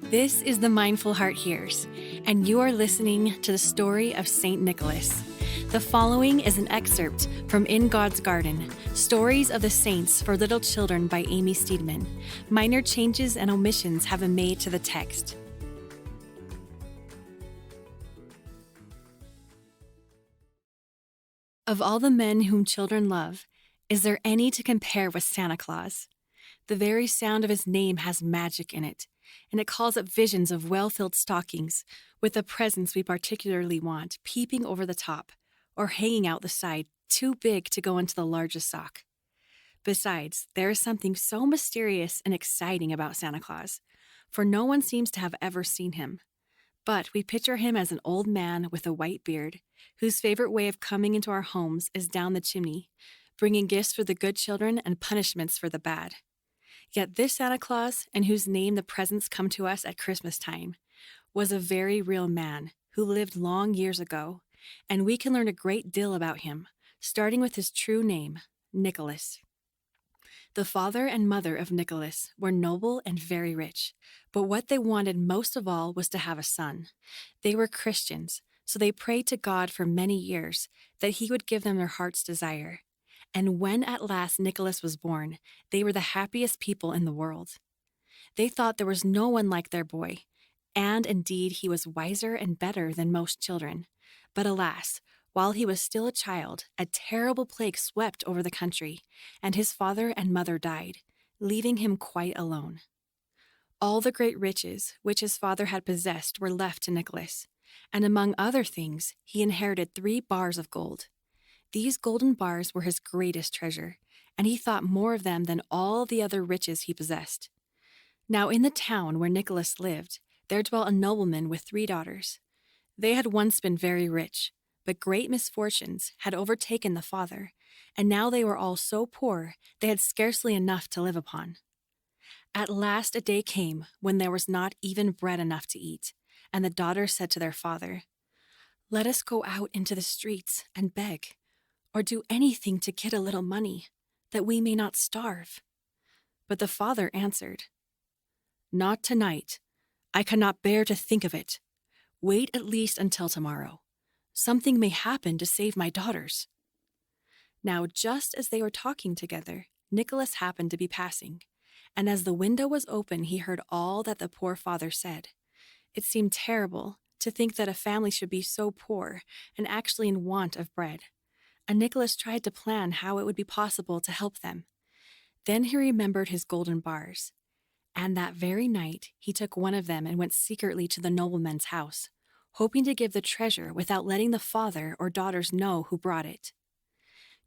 This is The Mindful Heart Hears, and you are listening to the story of St. Nicholas. The following is an excerpt from In God's Garden, Stories of the Saints for Little Children by Amy Steedman. Minor changes and omissions have been made to the text. Of all the men whom children love, is there any to compare with Santa Claus? The very sound of his name has magic in it, and it calls up visions of well-filled stockings with the presents we particularly want peeping over the top or hanging out the side, too big to go into the largest sock. Besides, there is something so mysterious and exciting about Santa Claus, for no one seems to have ever seen him. But we picture him as an old man with a white beard, whose favorite way of coming into our homes is down the chimney, bringing gifts for the good children and punishments for the bad. Yet this Santa Claus, in whose name the presents come to us at Christmas time, was a very real man who lived long years ago, and we can learn a great deal about him, starting with his true name, Nicholas. The father and mother of Nicholas were noble and very rich, but what they wanted most of all was to have a son. They were Christians, so they prayed to God for many years that he would give them their heart's desire. And when at last Nicholas was born, they were the happiest people in the world. They thought there was no one like their boy, and indeed he was wiser and better than most children. But alas, while he was still a child, a terrible plague swept over the country, and his father and mother died, leaving him quite alone. All the great riches which his father had possessed were left to Nicholas, and among other things, he inherited 3 bars of gold. These golden bars were his greatest treasure, and he thought more of them than all the other riches he possessed. Now in the town where Nicholas lived, there dwelt a nobleman with 3 daughters. They had once been very rich, but great misfortunes had overtaken the father, and now they were all so poor they had scarcely enough to live upon. At last a day came when there was not even bread enough to eat, and the daughters said to their father, "Let us go out into the streets and beg, or do anything to get a little money, that we may not starve." But the father answered, "Not tonight. I cannot bear to think of it. Wait at least until tomorrow. Something may happen to save my daughters." Now, just as they were talking together, Nicholas happened to be passing, and as the window was open, he heard all that the poor father said. It seemed terrible to think that a family should be so poor and actually in want of bread. And Nicholas tried to plan how it would be possible to help them. Then he remembered his golden bars, and that very night he took one of them and went secretly to the nobleman's house, hoping to give the treasure without letting the father or daughters know who brought it.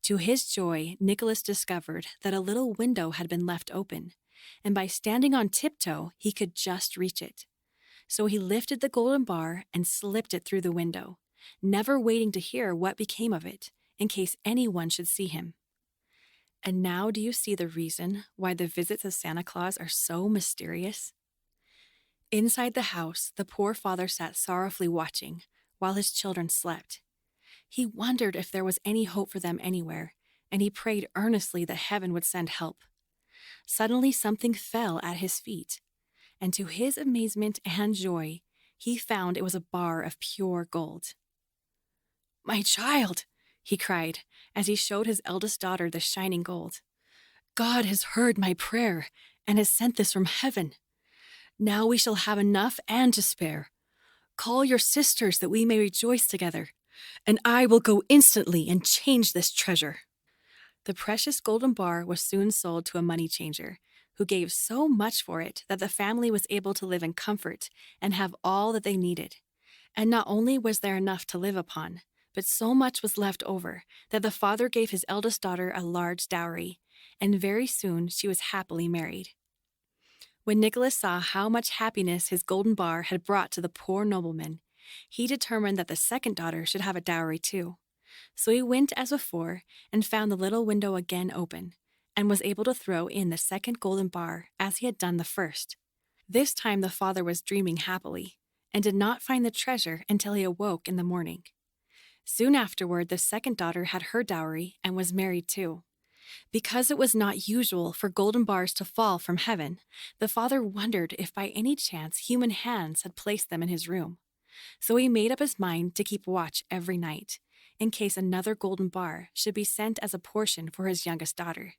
To his joy, Nicholas discovered that a little window had been left open, and by standing on tiptoe, he could just reach it. So he lifted the golden bar and slipped it through the window, never waiting to hear what became of it, in case anyone should see him. And now do you see the reason why the visits of Santa Claus are so mysterious? Inside the house, the poor father sat sorrowfully watching while his children slept. He wondered if there was any hope for them anywhere, and he prayed earnestly that heaven would send help. Suddenly something fell at his feet, and to his amazement and joy, he found it was a bar of pure gold. "My child," he cried, as he showed his eldest daughter the shining gold, "God has heard my prayer and has sent this from heaven. Now we shall have enough and to spare. Call your sisters that we may rejoice together, and I will go instantly and change this treasure." The precious golden bar was soon sold to a money changer, who gave so much for it that the family was able to live in comfort and have all that they needed. And not only was there enough to live upon, but so much was left over that the father gave his eldest daughter a large dowry, and very soon she was happily married. When Nicholas saw how much happiness his golden bar had brought to the poor nobleman, he determined that the second daughter should have a dowry too. So he went as before and found the little window again open, and was able to throw in the second golden bar as he had done the first. This time the father was dreaming happily, and did not find the treasure until he awoke in the morning. Soon afterward, the second daughter had her dowry and was married too. Because it was not usual for golden bars to fall from heaven, the father wondered if by any chance human hands had placed them in his room. So he made up his mind to keep watch every night, in case another golden bar should be sent as a portion for his youngest daughter.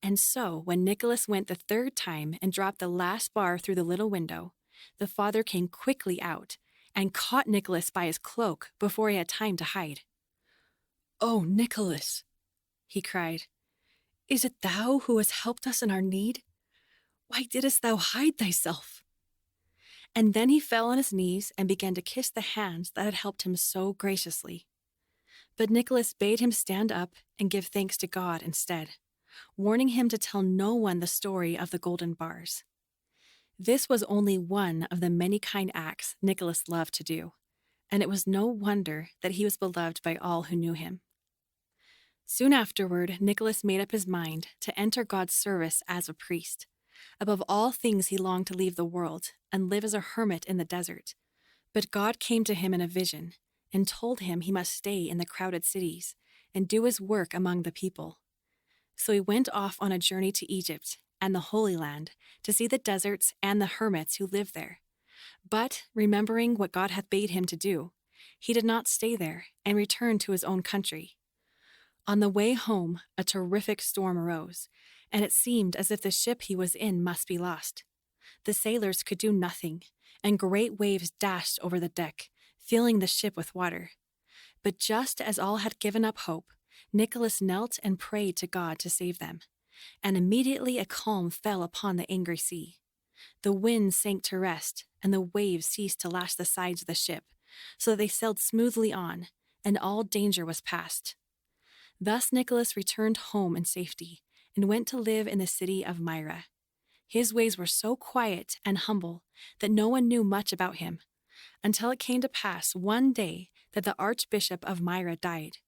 And so, when Nicholas went the third time and dropped the last bar through the little window, the father came quickly out and caught Nicholas by his cloak before he had time to hide. "Oh, Nicholas," he cried, "is it thou who hast helped us in our need? Why didst thou hide thyself?" And then he fell on his knees and began to kiss the hands that had helped him so graciously. But Nicholas bade him stand up and give thanks to God instead, warning him to tell no one the story of the golden bars. This was only one of the many kind acts Nicholas loved to do, and it was no wonder that he was beloved by all who knew him. Soon afterward, Nicholas made up his mind to enter God's service as a priest. Above all things he longed to leave the world and live as a hermit in the desert. But God came to him in a vision and told him he must stay in the crowded cities and do his work among the people. So he went off on a journey to Egypt and the Holy Land to see the deserts and the hermits who lived there. But, remembering what God had bade him to do, he did not stay there and returned to his own country. On the way home, a terrific storm arose, and it seemed as if the ship he was in must be lost. The sailors could do nothing, and great waves dashed over the deck, filling the ship with water. But just as all had given up hope, Nicholas knelt and prayed to God to save them, and immediately a calm fell upon the angry sea. The wind sank to rest, and the waves ceased to lash the sides of the ship, so that they sailed smoothly on, and all danger was past. Thus Nicholas returned home in safety, and went to live in the city of Myra. His ways were so quiet and humble that no one knew much about him, until it came to pass one day that the Archbishop of Myra died.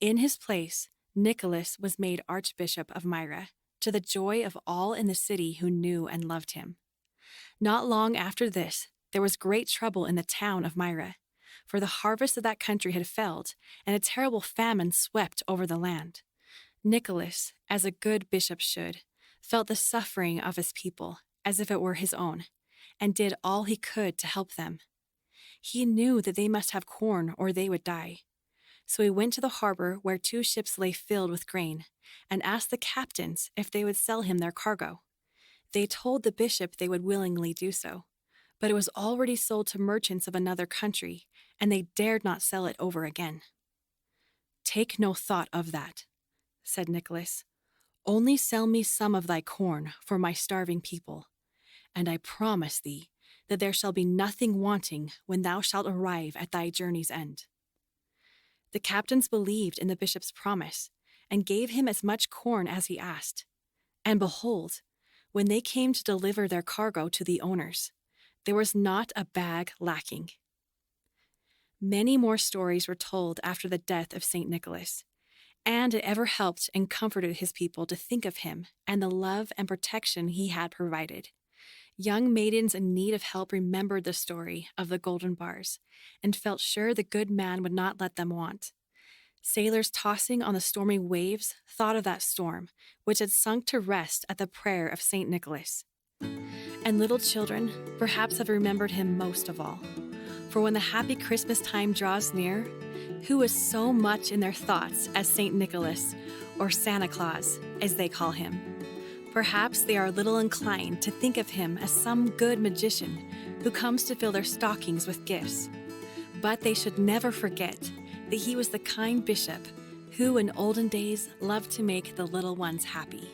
In his place, Nicholas was made Archbishop of Myra, to the joy of all in the city who knew and loved him. Not long after this, there was great trouble in the town of Myra, for the harvest of that country had failed, and a terrible famine swept over the land. Nicholas, as a good bishop should, felt the suffering of his people as if it were his own, and did all he could to help them. He knew that they must have corn or they would die. So he went to the harbor where 2 ships lay filled with grain, and asked the captains if they would sell him their cargo. They told the bishop they would willingly do so, but it was already sold to merchants of another country, and they dared not sell it over again. "Take no thought of that," said Nicholas. "Only sell me some of thy corn for my starving people, and I promise thee that there shall be nothing wanting when thou shalt arrive at thy journey's end." The captains believed in the bishop's promise, and gave him as much corn as he asked. And behold, when they came to deliver their cargo to the owners, there was not a bag lacking. Many more stories were told after the death of St. Nicholas, and it ever helped and comforted his people to think of him and the love and protection he had provided. Young maidens in need of help remembered the story of the golden bars and felt sure the good man would not let them want. Sailors tossing on the stormy waves thought of that storm, which had sunk to rest at the prayer of St. Nicholas. And little children perhaps have remembered him most of all. For when the happy Christmas time draws near, who is so much in their thoughts as St. Nicholas, or Santa Claus, as they call him? Perhaps they are a little inclined to think of him as some good magician who comes to fill their stockings with gifts. But they should never forget that he was the kind bishop who in olden days loved to make the little ones happy.